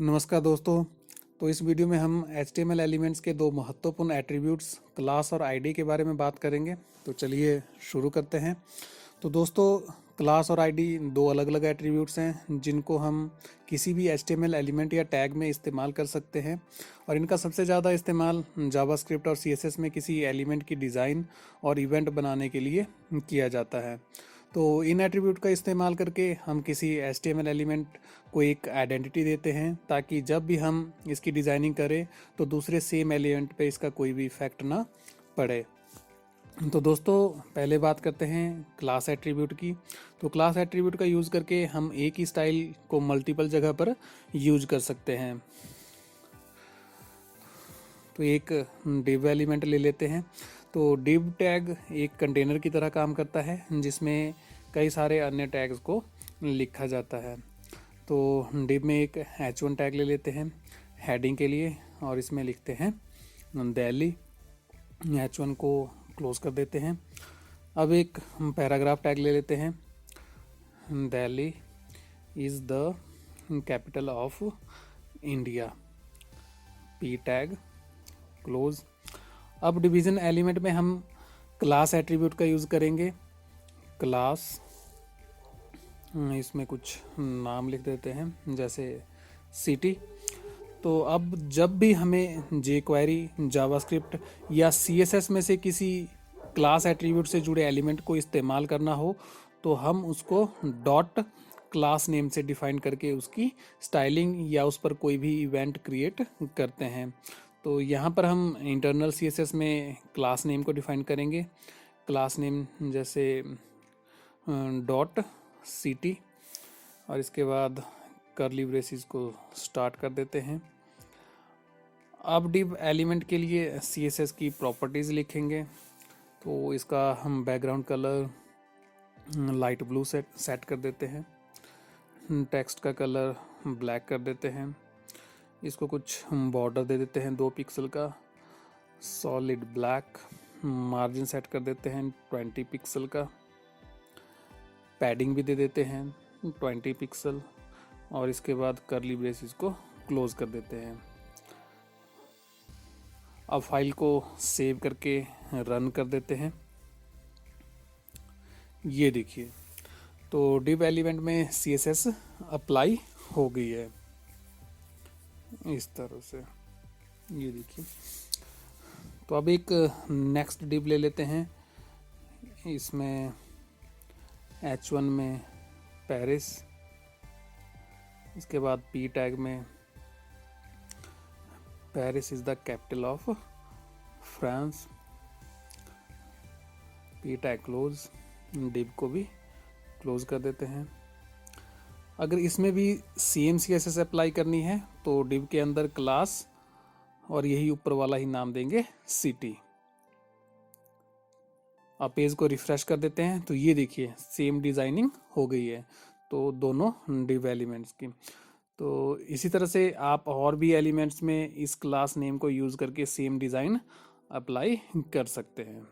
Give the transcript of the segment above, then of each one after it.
नमस्कार दोस्तों। तो इस वीडियो में हम HTML एलिमेंट्स के दो महत्वपूर्ण एट्रीब्यूट्स क्लास और आईडी के बारे में बात करेंगे। तो चलिए शुरू करते हैं। तो दोस्तों, क्लास और आईडी दो अलग अलग एट्रीब्यूट्स हैं जिनको हम किसी भी HTML एलिमेंट या टैग में इस्तेमाल कर सकते हैं, और इनका सबसे ज़्यादा इस्तेमाल जावास्क्रिप्ट और CSS में किसी एलिमेंट की डिज़ाइन और इवेंट बनाने के लिए किया जाता है। तो इन एट्रीब्यूट का इस्तेमाल करके हम किसी HTML एलिमेंट को एक आइडेंटिटी देते हैं, ताकि जब भी हम इसकी डिज़ाइनिंग करें तो दूसरे सेम एलिमेंट पे इसका कोई भी इफेक्ट ना पड़े। तो दोस्तों, पहले बात करते हैं क्लास एट्रीब्यूट की। तो क्लास एट्रीब्यूट का यूज़ करके हम एक ही स्टाइल को मल्टीपल जगह पर यूज कर सकते हैं। तो एक div एलिमेंट ले लेते हैं। तो div टैग एक कंटेनर की तरह काम करता है जिसमें कई सारे अन्य टैग्स को लिखा जाता है। तो div में एक h1 टैग ले लेते हैं हेडिंग के लिए, और इसमें लिखते हैं दिल्ली। h1 को क्लोज कर देते हैं। अब एक पैराग्राफ टैग ले लेते हैं, Delhi is the capital of India, p tag close. अब डिवीज़न एलिमेंट में हम क्लास एट्रीब्यूट का यूज़ करेंगे। क्लास, इसमें कुछ नाम लिख देते हैं जैसे सिटी। तो अब जब भी हमें jQuery, जावास्क्रिप्ट या CSS में से किसी क्लास एट्रीब्यूट से जुड़े एलिमेंट को इस्तेमाल करना हो तो हम उसको डॉट क्लास नेम से डिफाइन करके उसकी स्टाइलिंग या उस पर कोई भी इवेंट क्रिएट करते हैं। तो यहाँ पर हम इंटरनल CSS में क्लास नेम को डिफाइन करेंगे। क्लास नेम जैसे डॉट सिटी, और इसके बाद कर्ली ब्रेसिस को स्टार्ट कर देते हैं। अब div एलिमेंट के लिए CSS की प्रॉपर्टीज़ लिखेंगे। तो इसका हम background colour light blue set कर देते हैं। टेक्स्ट का कलर ब्लैक कर देते हैं। इसको कुछ बॉर्डर दे देते हैं 2 पिक्सल का, सॉलिड ब्लैक। मार्जिन सेट कर देते हैं 20 पिक्सल का। पैडिंग भी दे देते हैं 20 पिक्सल, और इसके बाद कर्ली ब्रेसिस को क्लोज कर देते हैं। अब फाइल को सेव करके रन कर देते हैं। ये देखिए, तो div एलिमेंट में CSS अप्लाई हो गई है इस तरह से। ये देखिए। तो अब एक नेक्स्ट div ले लेते हैं। इसमें h1 में पेरिस, इसके बाद p टैग में Paris is the capital of France, p tag close. div को भी क्लोज कर देते हैं। अगर इसमें भी सेम CSS अप्लाई करनी है तो div के अंदर क्लास और यही ऊपर वाला ही नाम देंगे सिटी। आप पेज को रिफ्रेश कर देते हैं तो ये देखिए सेम डिज़ाइनिंग हो गई है, तो दोनों div एलिमेंट्स की। तो इसी तरह से आप और भी एलिमेंट्स में इस क्लास नेम को यूज़ करके सेम डिज़ाइन अप्लाई कर सकते हैं।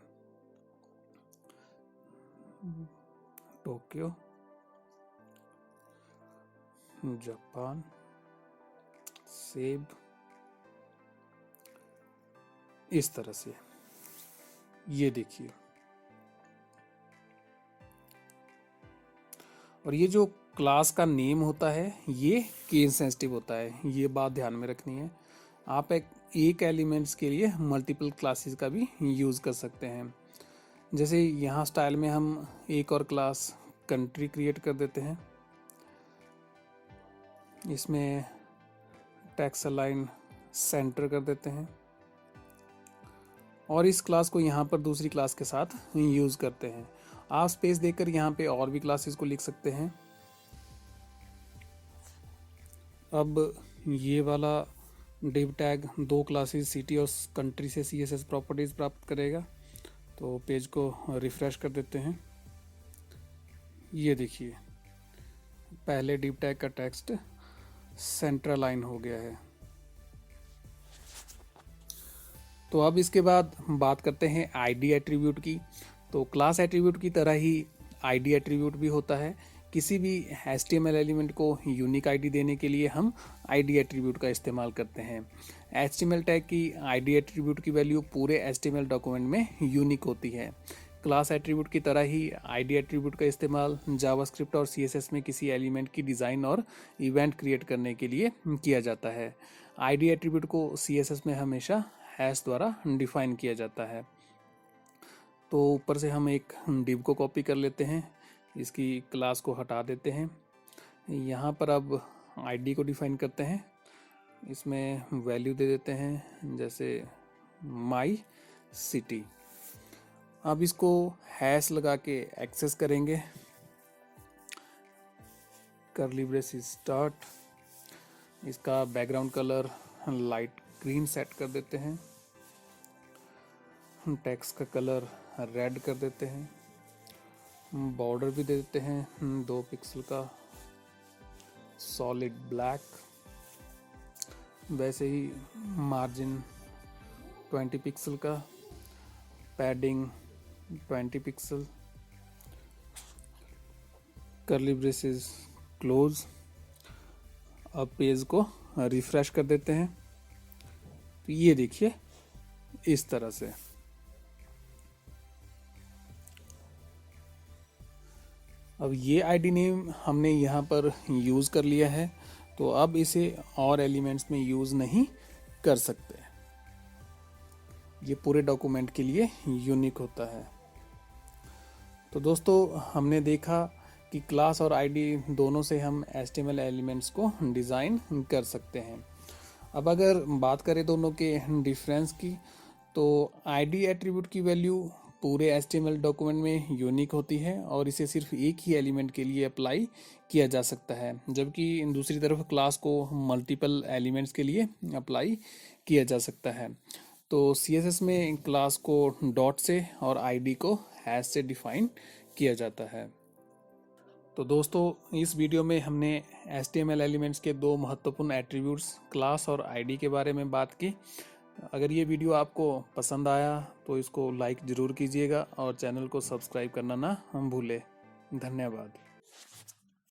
टोक्यो, जापान, सेब, इस तरह से। ये देखिए, और ये जो क्लास का नेम होता है ये केस सेंसिटिव होता है, ये बात ध्यान में रखनी है। आप एक एलिमेंट्स के लिए मल्टीपल क्लासेस का भी यूज़ कर सकते हैं। जैसे यहाँ स्टाइल में हम एक और क्लास कंट्री क्रिएट कर देते हैं। इसमें टेक्स्ट अलाइन सेंटर कर देते हैं, और इस क्लास को यहाँ पर दूसरी क्लास के साथ यूज़ करते हैं। आप स्पेस देकर यहाँ पे और भी क्लासेस को लिख सकते हैं। अब ये वाला div टैग दो क्लासेस सिटी और कंट्री से CSS प्रॉपर्टीज़ प्राप्त करेगा। तो पेज को रिफ्रेश कर देते हैं। ये देखिए, पहले div टैग का टेक्स्ट सेंटर अलाइन हो गया है। तो अब इसके बाद बात करते हैं आईडी एट्रीब्यूट की। तो क्लास एट्रीब्यूट की तरह ही आईडी एट्रीब्यूट भी होता है किसी भी HTML एलिमेंट को यूनिक आईडी देने के लिए हम आईडी एट्रीब्यूट का इस्तेमाल करते हैं। HTML टैग की आईडी एट्रीब्यूट की वैल्यू पूरे HTML डॉक्यूमेंट में यूनिक होती है। क्लास एट्रीब्यूट की तरह ही आईडी एट्रीब्यूट का इस्तेमाल जावास्क्रिप्ट और CSS में किसी एलिमेंट की डिज़ाइन और इवेंट क्रिएट करने के लिए किया जाता है। आईडी एट्रीब्यूट को CSS में हमेशा हैश द्वारा डिफाइन किया जाता है। तो ऊपर से हम एक डिव को कॉपी कर लेते हैं, इसकी क्लास को हटा देते हैं। यहाँ पर अब आईडी को डिफाइन करते हैं, इसमें वैल्यू दे देते हैं जैसे माई सिटी। अब इसको हैश लगा के एक्सेस करेंगे। कर्ली ब्रेसेस स्टार्ट, इसका background colour light green set कर देते हैं, टेक्स्ट का कलर रेड कर देते हैं, बॉर्डर भी दे देते हैं 2 पिक्सल का सॉलिड ब्लैक, वैसे ही मार्जिन 20 पिक्सल का, padding 20 pixel, curly braces close. अब पेज को रिफ्रेश कर देते हैं, तो ये देखिए इस तरह से। अब ये आईडी नेम हमने यहाँ पर यूज़ कर लिया है, तो अब इसे और एलिमेंट्स में यूज़ नहीं कर सकते। ये पूरे डॉक्यूमेंट के लिए यूनिक होता है। तो दोस्तों, हमने देखा कि क्लास और आईडी दोनों से हम HTML एलिमेंट्स को डिज़ाइन कर सकते हैं। अब अगर बात करें दोनों के डिफरेंस की, तो आईडी एट्रीब्यूट की वैल्यू पूरे HTML डॉक्यूमेंट में यूनिक होती है और इसे सिर्फ एक ही एलिमेंट के लिए अप्लाई किया जा सकता है, जबकि दूसरी तरफ क्लास को मल्टीपल एलिमेंट्स के लिए अप्लाई किया जा सकता है। तो CSS में क्लास को डॉट से और आईडी को हैश से डिफाइन किया जाता है। तो दोस्तों, इस वीडियो में हमने HTML एलिमेंट्स के 2 महत्वपूर्ण एट्रीब्यूट्स क्लास और आईडी के बारे में बात की। अगर ये वीडियो आपको पसंद आया तो इसको लाइक ज़रूर कीजिएगा और चैनल को सब्सक्राइब करना ना भूलें। धन्यवाद।